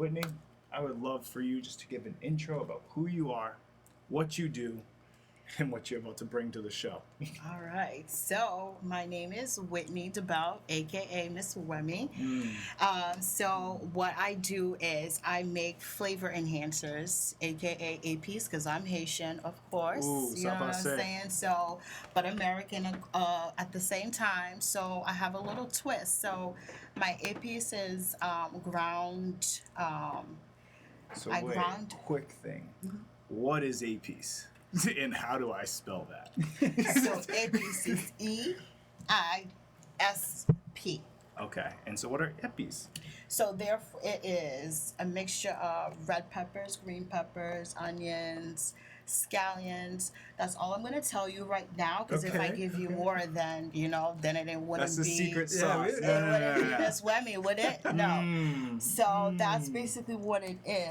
Whitney, I would love for you just to give an intro about who you are, what you do, and what you're about to bring to the show. All right. So my name is Whitney DeBell, aka Miss Wemmy. So what I do is I make flavor enhancers, aka APs, because I'm Haitian, of course. Ooh, You know what I'm sapase. saying? So, but American at the same time. So I have a little twist. So my APs is ground. So I wait, ground. quick thing. What is a piece? And how do I spell that? So APs is EISP. Okay, and so what are eppies? So therefore, it is a mixture of red peppers, green peppers, onions, scallions. That's all I'm going to tell you right now. Because if I Okay, give you okay. more, then then it wouldn't That's the be. secret Yeah, sauce. we- It wouldn't be Miss Wemmy, would it? No. Mm. So that's basically what it is.